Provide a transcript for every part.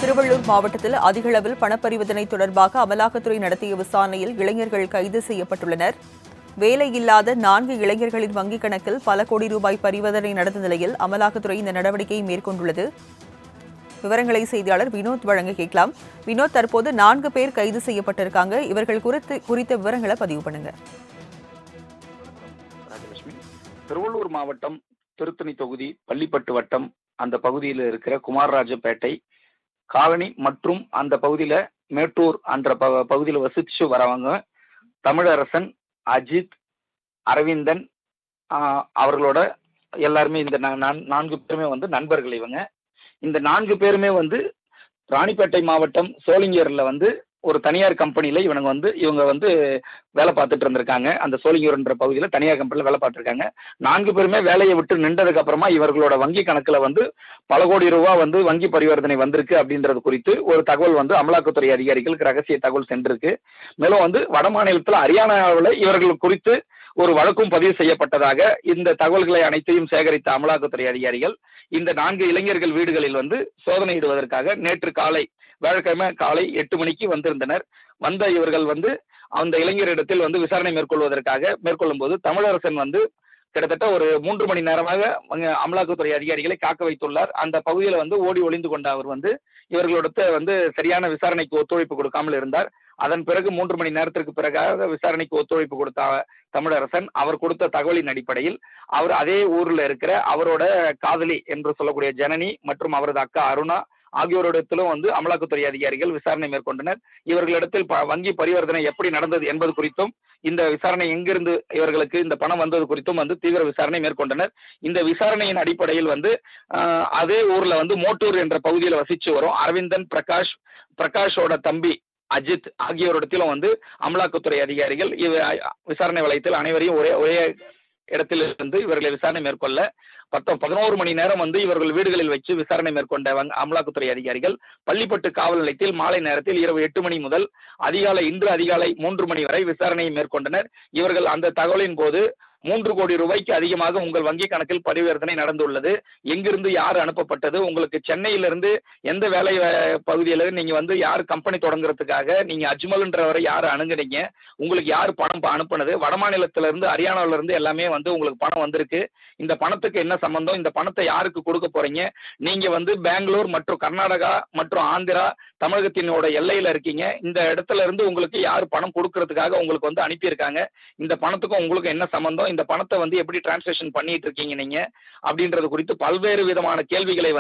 திருவள்ளூர் மாவட்டத்தில் அதிகளவில் பணப்பரிவர்த்தனை தொடர்பாக அமலாக்கத்துறை நடத்திய விசாரணையில் இளைஞர்கள் கைது செய்யப்பட்டுள்ளனர். வேலையில்லாத 4 இளைஞர்களின் வங்கிக் கணக்கில் பல கோடி ரூபாய் பரிவர்த்தனை நடந்த நிலையில் அமலாக்கத்துறை இந்த நடவடிக்கையை மேற்கொண்டுள்ளது. விவரங்களை செய்தியாளர் வினோத் வழங்க கேட்கலாம். வினோத், தற்போது 4 பேர் கைது செய்யப்பட்டிருக்காங்க. இவர்கள் குறித்த விவரங்களை பதிவு பண்ணுங்க. திருவள்ளூர் மாவட்டம் திருத்தணி தொகுதி பள்ளிப்பட்டு வட்டம் அந்த பகுதியில் இருக்கிற குமாரராஜப்பேட்டை காலனி மற்றும் அந்த பகுதியில மேட்டூர் என்ற பகுதியில் வசிச்சு வரவங்க தமிழரசன், அஜித், அரவிந்தன் அவர்களோட எல்லாருமே இந்த 4 பேருமே நண்பர்கள். இந்த 4 பேருமே ராணிப்பேட்டை மாவட்டம் சோளிங்கர்ல ஒரு தனியார் கம்பெனியில இவங்க வேலை பார்த்துட்டு இருந்திருக்காங்க. அந்த சோளிங்கர்ன்ற பகுதியில் தனியார் கம்பெனில வேலை பார்த்துருக்காங்க. 4 பேருமே வேலையை விட்டு நின்றதுக்கு அப்புறமா இவர்களோட வங்கி கணக்குல பல கோடி ரூபாய் வங்கி பரிவர்த்தனை வந்திருக்கு அப்படின்றது குறித்து ஒரு தகவல் அமலாக்கத்துறை அதிகாரிகளுக்கு ரகசிய தகவல் சென்றிருக்கு. மேலும் வட மாநிலத்தில் ஹரியானாவில் இவர்கள் குறித்து ஒரு வழக்கும் பதிவு செய்யப்பட்டதாக இந்த தகவல்களை அனைத்தையும் சேகரித்த அமலாக்கத்துறை அதிகாரிகள் இந்த 4 இளைஞர்கள் வீடுகளில் சோதனையிடுவதற்காக நேற்று காலை வியாழக்கிழமை காலை 8 மணிக்கு வந்திருந்தனர். வந்த இவர்கள் அந்த இளைஞரிடத்தில் விசாரணை மேற்கொள்ளும் போது தமிழரசன் கிட்டத்தட்ட ஒரு 3 மணி நேரமாக அமலாக்கத்துறை அதிகாரிகளை காக்க வைத்துள்ளார். அந்த பகுதியில் ஓடி ஒளிந்து கொண்ட அவர் இவர்களோட சரியான விசாரணைக்கு ஒத்துழைப்பு கொடுக்காமல் இருந்தார். அதன் பிறகு 3 மணி நேரத்திற்கு பிறகாக விசாரணைக்கு ஒத்துழைப்பு கொடுத்த தமிழரசன் அவர் கொடுத்த தகவலின் அடிப்படையில் அவர் அதே ஊர்ல இருக்கிற அவரோட காதலி என்று சொல்லக்கூடிய ஜனனி மற்றும் அவரது அக்கா அருணா ஆகியோரிடத்திலும் அமலாக்கத்துறை அதிகாரிகள் விசாரணை மேற்கொண்டனர். இவர்களிடத்தில் வங்கி பரிவர்த்தனை எப்படி நடந்தது என்பது குறித்தும் இந்த விசாரணை எங்கிருந்து இவர்களுக்கு இந்த பணம் வந்தது குறித்தும் தீவிர விசாரணை மேற்கொண்டனர். இந்த விசாரணையின் அடிப்படையில் அதே ஊர்ல மோட்டூர் என்ற பகுதியில் வசிச்சு வரும் அரவிந்தன், பிரகாஷோட தம்பி அஜித் ஆகியோரிடத்திலும் அமலாக்கத்துறை அதிகாரிகள் விசாரணை வளையத்தில் அனைவரையும் ஒரே இடத்தில் இவர்களை விசாரணை மேற்கொள்ள 11 மணி நேரம் இவர்கள் வீடுகளில் வச்சு விசாரணை மேற்கொண்ட அமலாக்கத்துறை அதிகாரிகள் பள்ளிப்பட்டு காவல் நிலையத்தில் மாலை நேரத்தில் இரவு 8 மணி முதல் இன்று அதிகாலை 3 மணி வரை விசாரணையை மேற்கொண்டனர். இவர்கள் அந்த தகவலின் போது 3 கோடி ரூபாய்க்கு அதிகமாக உங்கள் வங்கி கணக்கில் பரிவர்த்தனை நடந்துள்ளது, எங்கிருந்து யார் அனுப்பப்பட்டது, உங்களுக்கு சென்னையிலிருந்து எந்த வேலை பகுதியில நீங்க யார் கம்பெனி தொடங்குறதுக்காக நீங்க அஜ்மல்ன்றவரை யார் அணுகுனீங்க, உங்களுக்கு யார் பணம் அனுப்புனது, வடமாநிலத்தில இருந்து ஹரியானாவில இருந்து எல்லாமே உங்களுக்கு பணம் வந்திருக்கு, இந்த பணத்துக்கு என்ன சம்பந்தம், இந்த பணத்தை யாருக்கு கொடுக்க போறீங்க, நீங்க பெங்களூர் மற்றும் கர்நாடகா மற்றும் ஆந்திரா தமிழகத்தினோட எல்லையில இருக்கீங்க, இந்த இடத்துல இருந்து உங்களுக்கு யார் பணம் கொடுக்கறதுக்காக உங்களுக்கு அனுப்பியிருக்காங்க, இந்த பணத்துக்கும் உங்களுக்கு என்ன சம்பந்தம், இந்த பணத்தை எப்படி டிரான்சாக்ஷன் பண்ணிட்டு இருக்கீங்க நீங்க அப்படின்றது குறித்து பல்வேறு விதமான கேள்விகளை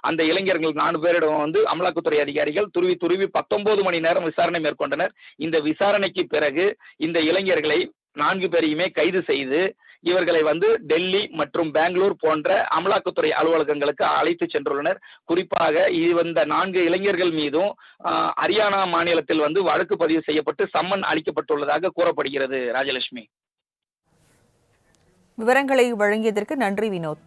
அந்த இளைஞர்கள் 4 பேரிடம் அமலாக்கத்துறை அதிகாரிகள் துருவி 19 மணி நேரம் விசாரணை மேற்கொண்டனர். இந்த விசாரணைக்கு பிறகு இந்த இளைஞர்களை 4 பேரையுமே கைது செய்து இவர்களை டெல்லி மற்றும் பெங்களூர் போன்ற அமலாக்கத்துறை அலுவலகங்களுக்கு அழைத்து சென்றுள்ளனர். குறிப்பாக இந்த 4 இளைஞர்கள் மீதும் ஹரியானா மாநிலத்தில் வழக்கு பதிவு செய்யப்பட்டு சம்மன் அளிக்கப்பட்டுள்ளதாக கூறப்படுகிறது. ராஜலட்சுமி, விவரங்களை வழங்கியதற்கு நன்றி வினோத்.